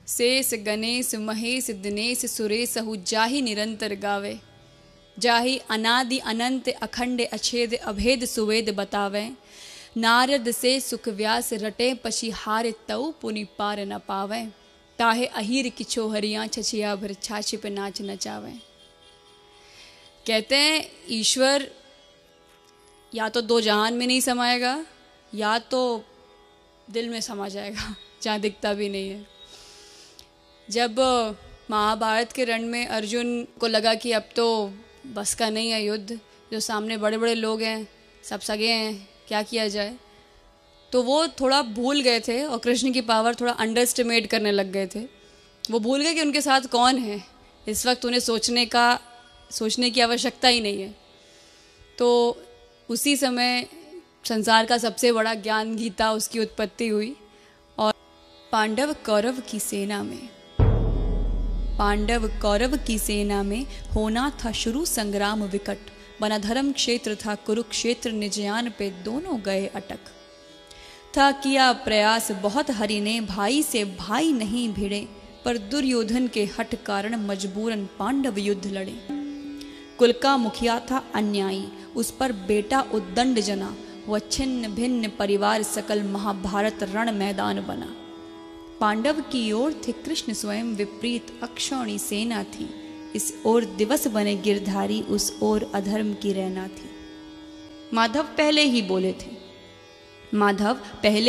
शेष गणेश महेश दिनेश सुरेशहु जाहि निरंतर गावे। जाहि अनादि अनंत अखंड अछेद अभेद सुवेद बतावे। नारद से सुख व्यास रटे पशी हारे तऊ पुनि पार न पावे। ताहे अहीर किछो हरियाँ छछिया भर छाछ पे नाच नचावे। कहते हैं ईश्वर या तो दो जहान में नहीं समाएगा या तो दिल में समा जाएगा जहाँ दिखता भी नहीं है। जब महाभारत के रण में अर्जुन को लगा कि अब तो बस का नहीं है युद्ध, जो सामने बड़े बड़े लोग हैं सब सगे हैं, क्या किया जाए, तो वो थोड़ा भूल गए थे और कृष्ण की पावर थोड़ा अंडर एस्टिमेट करने लग गए थे। वो भूल गए कि उनके साथ कौन है। इस वक्त उन्हें सोचने की आवश्यकता ही नहीं है। तो उसी समय संसार का सबसे बड़ा ज्ञान गीता उसकी उत्पत्ति हुई। और पांडव कौरव की सेना में होना था शुरू संग्राम विकट। बना धर्म क्षेत्र था कुरुक्षेत्र, निजयान पे दोनों गए अटक। था किया प्रयास बहुत हरि ने, भाई से भाई नहीं भिड़े, पर दुर्योधन के हठ कारण मजबूरन पांडव युद्ध लड़े। कुल का मुखिया था अन्यायी, उस पर बेटा उद्दंड जना, वह छिन्न भिन्न परिवार सकल महाभारत रण मैदान बना। पांडव की ओर थे कृष्ण स्वयं, विपरीत अक्षौणी सेना थी। इस ओर दिवस बने गिरधारी, उस ओर अधर्म की रैना थी। माधव पहले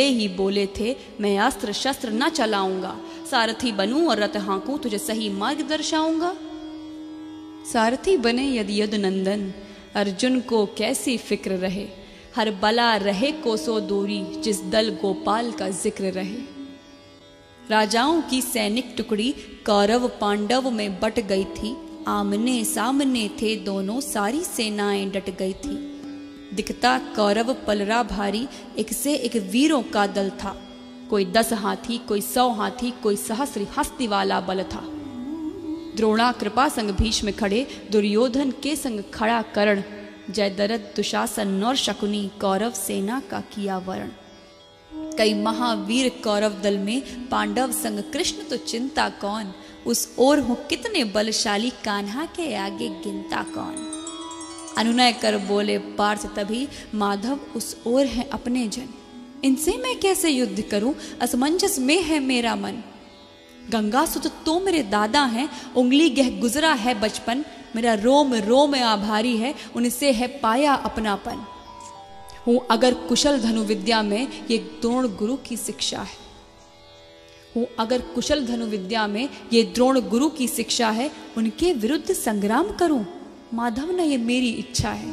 ही बोले थे मैं अस्त्र शस्त्र न चलाऊंगा, सारथी बनूं और रथ हाँकूं, तुझे सही मार्ग दर्शाऊंगा। सारथी बने यदि यदुनंदन, अर्जुन को कैसी फिक्र रहे, हर बला रहे कोसों दूरी, जिस दल गोपाल का जिक्र रहे। राजाओं की सैनिक टुकड़ी कौरव पांडव में बट गई थी, आमने सामने थे दोनों, सारी सेनाएं डट गई थी। दिखता कौरव पलरा भारी, एक से एक वीरों का दल था, कोई 10 हाथी, कोई 100 हाथी, कोई सहस्र हस्ती वाला बल था। द्रोणा कृपा संग भीष्म खड़े, दुर्योधन के संग खड़ा कर्ण, जयद्रथ दुशासन और शकुनी, कौरव सेना का किया वर्ण। कई महावीर कौरव दल में, पांडव संग कृष्ण तो चिंता कौन, उस ओर हो कितने बलशाली, कान्हा के आगे गिनता कौन। अनुनय कर बोले पार्थ तभी, माधव उस ओर है अपने जन, इनसे मैं कैसे युद्ध करूं, असमंजस में है मेरा मन। गंगा सुत तो मेरे दादा हैं, उंगली गह गुजरा है बचपन, मेरा रोम रोम आभारी है, उनसे है पाया अपनापन। हूँ अगर कुशल धनु विद्या में, ये द्रोण गुरु की शिक्षा है। उनके विरुद्ध संग्राम करूं, माधव न ये मेरी इच्छा है।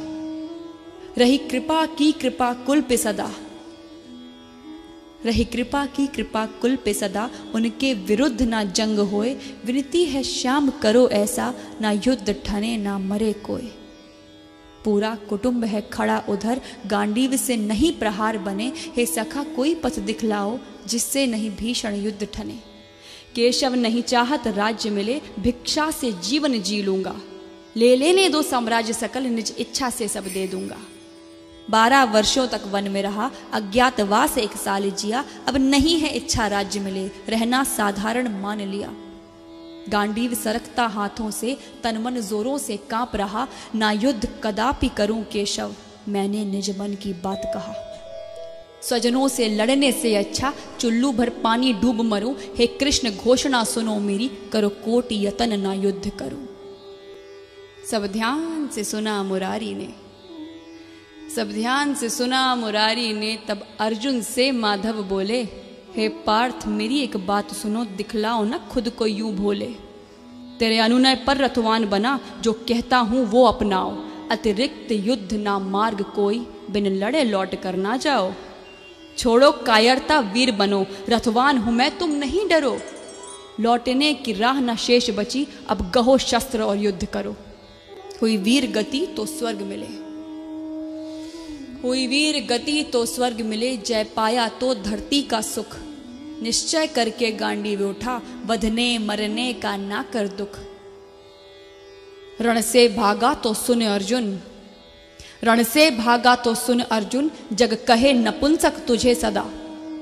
रही कृपा की कृपा कुल पे सदा, उनके विरुद्ध ना जंग होए, विनती है श्याम करो ऐसा, ना युद्ध ठने ना मरे कोई। पूरा कुटुंब है खड़ा उधर, गांडीव से नहीं प्रहार बने, हे सखा कोई पथ दिखलाओ, जिससे नहीं भीषण युद्ध ठने। केशव नहीं चाहत राज्य मिले, भिक्षा से जीवन जी लूंगा, ले लेने दो साम्राज्य सकल, निज इच्छा से सब दे दूंगा। 12 वर्षों तक वन में रहा, अज्ञातवास 1 साल जिया, अब नहीं है इच्छा राज्य मिले, रहना साधारण मान लिया। गांडीव सरकता हाथों से, तन मन जोरों से कांप रहा, ना युद्ध कदापि करूं केशव, मैंने निज मन की बात कहा। स्वजनों से लड़ने से अच्छा, चुल्लू भर पानी डूब मरूं, हे कृष्ण घोषणा सुनो मेरी, करो कोटि यतन ना युद्ध करूं। सब ध्यान से सुना मुरारी ने, तब अर्जुन से माधव बोले, हे पार्थ मेरी एक बात सुनो, दिखलाओ न खुद को यूं भोले। तेरे अनुनय पर रथवान बना, जो कहता हूं वो अपनाओ, अतिरिक्त युद्ध ना मार्ग कोई, बिन लड़े लौट कर ना जाओ। छोड़ो कायरता वीर बनो, रथवान हूं मैं तुम नहीं डरो, लौटने की राह न शेष बची, अब गहो शस्त्र और युद्ध करो। हुई वीर गति तो स्वर्ग मिले, जय पाया तो धरती का सुख। निश्चय करके गांडीव उठा, बधने मरने का ना कर दुख। रण से भागा तो सुन अर्जुन, जग कहे नपुंसक तुझे सदा।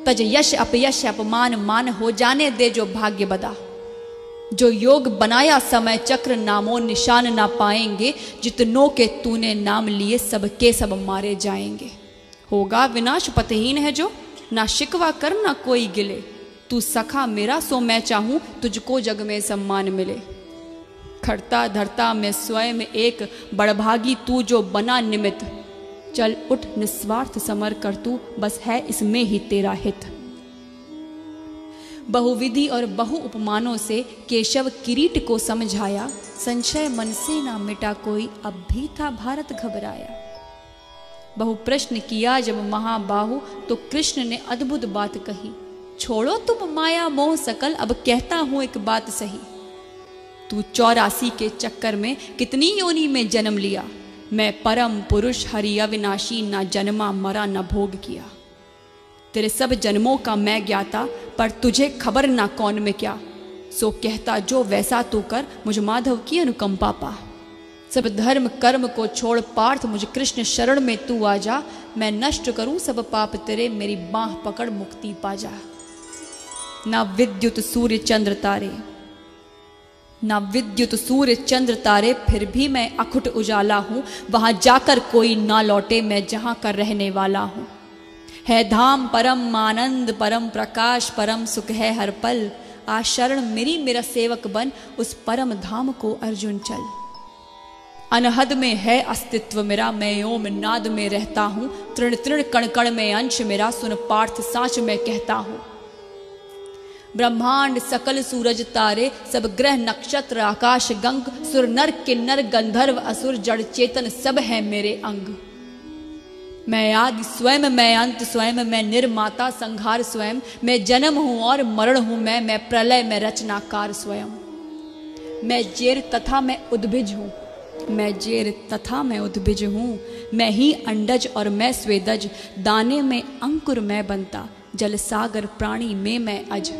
तज यश अपयश अपमान मान हो जाने दे जो भाग्य बदा। जो योग बनाया समय चक्र नामो निशान ना पाएंगे। जितनों के तूने नाम लिए सबके सब मारे जाएंगे। होगा विनाश पतहीन है जो, ना शिकवा कर ना कोई गिले। तू सखा मेरा सो मैं चाहूं, तुझको जग में सम्मान मिले। खड़ता धरता में स्वयं एक बड़भागी तू जो बना निमित्त। चल उठ निस्वार्थ समर कर तू, बस है इसमें ही तेरा हित। बहुविधि और बहु उपमानों से केशव किरीट को समझाया। संशय मन से ना मिटा कोई, अब भी था भारत घबराया। बहु प्रश्न किया जब महाबाहु, तो कृष्ण ने अद्भुत बात कही। छोड़ो तुम माया मोह सकल, अब कहता हूं एक बात सही। तू 84 के चक्कर में कितनी योनि में जन्म लिया। मैं परम पुरुष हरि अविनाशी, ना जन्मा मरा न भोग किया। तेरे सब जन्मों का मैं ज्ञाता, पर तुझे खबर ना कौन में क्या। सो कहता जो वैसा तू कर, मुझ माधव की अनुकंपा पा। सब धर्म कर्म को छोड़ पार्थ, मुझ कृष्ण शरण में तू आ जा। मैं नष्ट करूं सब पाप तेरे, मेरी बाह पकड़ मुक्ति पा जा। ना विद्युत सूर्य चंद्र तारे, ना विद्युत सूर्य चंद्र तारे, फिर भी मैं अखुट उजाला हूं। वहां जाकर कोई ना लौटे, मैं जहां का रहने वाला हूं। है धाम परम आनंद परम प्रकाश, परम सुख है हर पल। आ शरण मेरी मेरा सेवक बन, उस परम धाम को अर्जुन चल। अनहद में है अस्तित्व मेरा, मैं ओम नाद में रहता हूं। तृण तृण कण कण में अंश मेरा, सुन पार्थ साच मैं कहता हूं। ब्रह्मांड सकल सूरज तारे, सब ग्रह नक्षत्र आकाश गंग। सुर नर किन्नर गंधर्व असुर, जड़ चेतन सब है मेरे अंग। मैं आदि स्वयं मैं अंत स्वयं, मैं निर्माता संहार स्वयं। मैं जन्म हूं और मरण हूं मैं प्रलय में रचनाकार स्वयं। मैं जेर तथा मैं उद्भिज हूं, मैं जेर तथा मैं उद्भिज हूं। मैं ही अंडज और मैं स्वेदज, दाने में अंकुर मैं बनता। जल सागर प्राणी में मैं अज।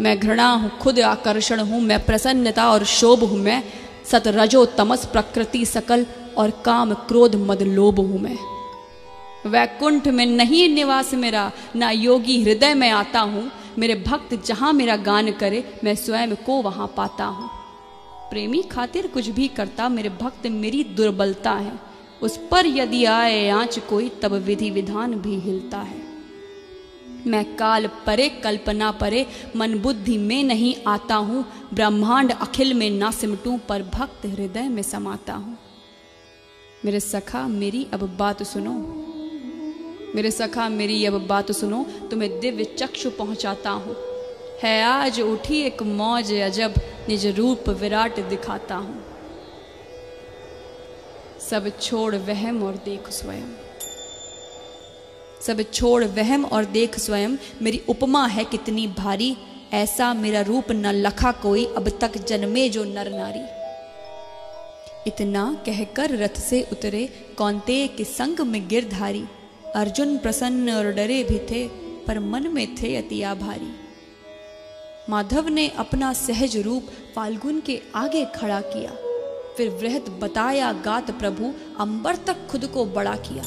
मैं घृणा हूँ खुद आकर्षण हूँ, मैं प्रसन्नता और शोभ हूँ मैं। सत रजो तमस प्रकृति सकल, और काम क्रोध मद लोभ हूँ मैं। वैकुंठ में नहीं निवास मेरा, ना योगी हृदय में आता हूँ। मेरे भक्त जहाँ मेरा गान करे, मैं स्वयं को वहाँ पाता हूँ। प्रेमी खातिर कुछ भी करता, मेरे भक्त मेरी दुर्बलता है। उस पर यदि आए आँच कोई, तब विधि विधान भी हिलता है। मैं काल परे कल्पना परे, मन बुद्धि में नहीं आता हूँ। ब्रह्मांड अखिल में ना सिमटूं, पर भक्त हृदय में समाता हूँ। मेरे सखा मेरी अब बात सुनो, मेरे सखा मेरी अब बात सुनो। तुम्हें दिव्य चक्षु पहुँचाता हूँ। है आज उठी एक मौज अजब, निज रूप विराट दिखाता हूँ। सब छोड़ वहम और देख स्वयं, सब छोड़ वहम और देख स्वयं। मेरी उपमा है कितनी भारी, ऐसा मेरा रूप न लखा कोई, अब तक जन्मे जो नर नारी। इतना कहकर रथ से उतरे, कौन्तेय के संग में गिरधारी। अर्जुन प्रसन्न और डरे भी थे, पर मन में थे अति आभारी। माधव ने अपना सहज रूप फाल्गुन के आगे खड़ा किया। फिर वृहत बताया गात प्रभु, अंबर तक खुद को बड़ा किया।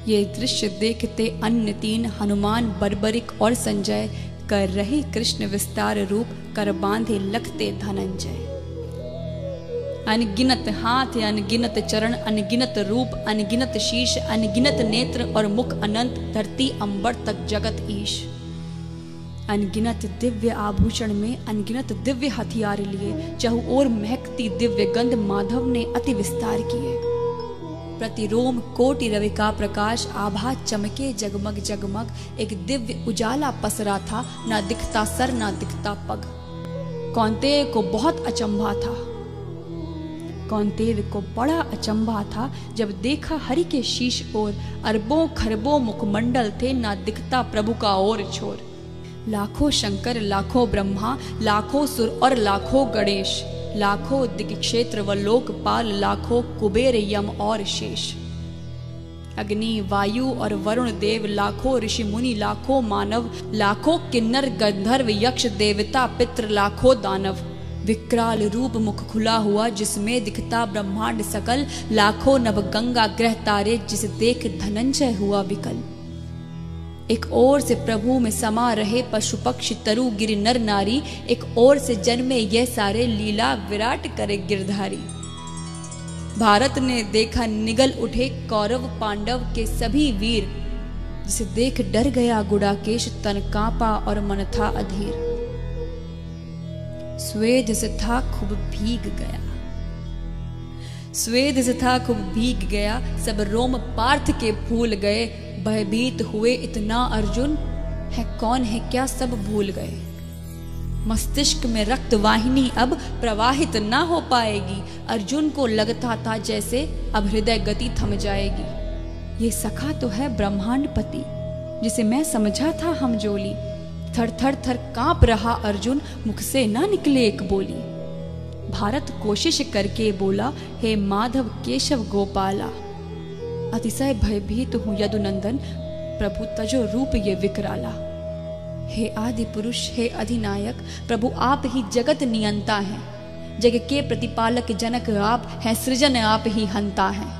ये दृश्य देखते अन्य तीन, हनुमान बर्बरिक और संजय। कर रहे कृष्ण विस्तार रूप, कर बांधे लखते धनंजय। अनगिनत हाथ अनगिनत चरण, अनगिनत रूप अनगिनत शीश। अनगिनत नेत्र और मुख अनंत, धरती अंबर तक जगत ईश। अनगिनत दिव्य आभूषण में अनगिनत दिव्य हथियार लिए। चहु ओर महकती दिव्य गंध, माधव ने अति विस्तार किए। प्रतिरोम कोटि रवि का प्रकाश, आभा चमके जगमग जगमग। एक दिव्य उजाला पसरा था, ना दिखता सर ना दिखता पग। कौन्तेय को बहुत अचंभा था, कौन्तेय को बड़ा अचंभा था, जब देखा हरि के शीश ओर। अरबों खरबों मुखमंडल थे, ना दिखता प्रभु का ओर छोर। लाखों शंकर लाखों ब्रह्मा, लाखों सुर और लाखों गणेश। लाखों दिग्क्षेत्र व लोकपाल, लाखों कुबेर यम और शेष। अग्नि वायु और वरुण देव, लाखों ऋषि मुनि लाखों मानव। लाखों किन्नर गंधर्व यक्ष देवता पितृ, लाखों दानव। विकराल रूप मुख खुला हुआ, जिसमें दिखता ब्रह्मांड सकल। लाखों नभ गंगा ग्रह तारे, जिस देख धनंजय हुआ विकल। एक ओर से प्रभु में समा रहे पशु पक्षी तरु गिर नर नारी, एक ओर से जन्मे ये सारे लीला विराट करे गिरधारी। भारत ने देखा निगल उठे कौरव पांडव के सभी वीर, जिसे देख डर गया गुड़ाकेश तन कांपा और मन था अधीर। स्वेद से था खूब भीग गया, स्वेद से था खूब भीग गया, सब रोम पार्थ के भूल गए। भयभीत हुए इतना अर्जुन, है कौन है क्या सब भूल गए। मस्तिष्क में रक्त वाहिनी अब प्रवाहित ना हो पाएगी। अर्जुन को लगता था जैसे अब हृदय गति थम जाएगी। ये सखा तो है ब्रह्मांड पति, जिसे मैं समझा था हमजोली। थर थर थर कांप रहा अर्जुन, मुख से ना निकले एक बोली। भारत कोशिश करके बोला, हे माधव केशव गोपाला, अतिशय भयभीत हूं यदुनंदन, प्रभु तजो रूप ये विकराला। हे आदि पुरुष, हे अधिनायक, प्रभु आप ही जगत नियंता हैं। जग के प्रतिपालक जनक आप हैं, सृजन आप ही हंता हैं।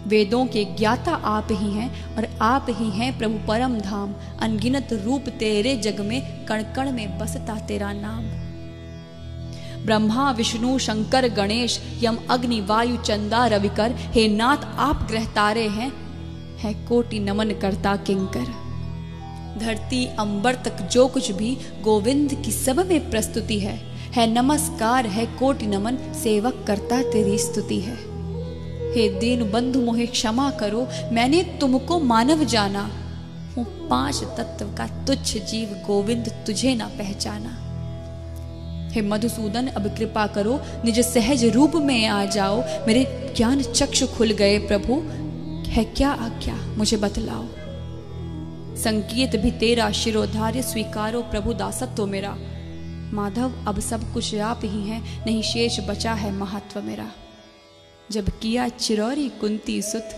वेदों के ज्ञाता आप ही हैं और आप ही हैं प्रभु परम धाम। अनगिनत रूप तेरे जग में, कण कण में बसता तेरा नाम। ब्रह्मा विष्णु शंकर गणेश, यम अग्नि वायु चंदा रविकर, हे नाथ आप ग्रह तारे हैं, है कोटि नमन करता किंकर। धरती अंबर तक जो कुछ भी गोविंद की सब में प्रस्तुति है नमस्कार, है कोटि नमन, सेवक करता तेरी स्तुति है। हे दीन बंधु मोहे क्षमा करो, मैंने तुमको मानव जाना, हूँ 5 तत्व का तुच्छ जीव, गोविंद तुझे ना पहचाना। हे मधुसूदन अब कृपा करो, निज सहज रूप में आ जाओ। मेरे ज्ञान चक्षु खुल गए प्रभु, है क्या आज्ञा मुझे बतलाओ। संकेत भी तेरा शिरोधार्य, स्वीकारो प्रभु दासत्व मेरा। माधव अब सब कुछ आप ही हैं, नहीं शेष बचा है महत्व मेरा। जब किया चिरौरी कुंती सुत,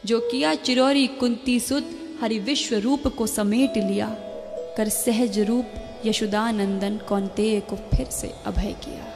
जो किया चिरौरी कुंती सुत, हरि विश्व रूप को समेट लिया। कर सहज रूप यशोदानंदन, कौन्तेय को फिर से अभय किया।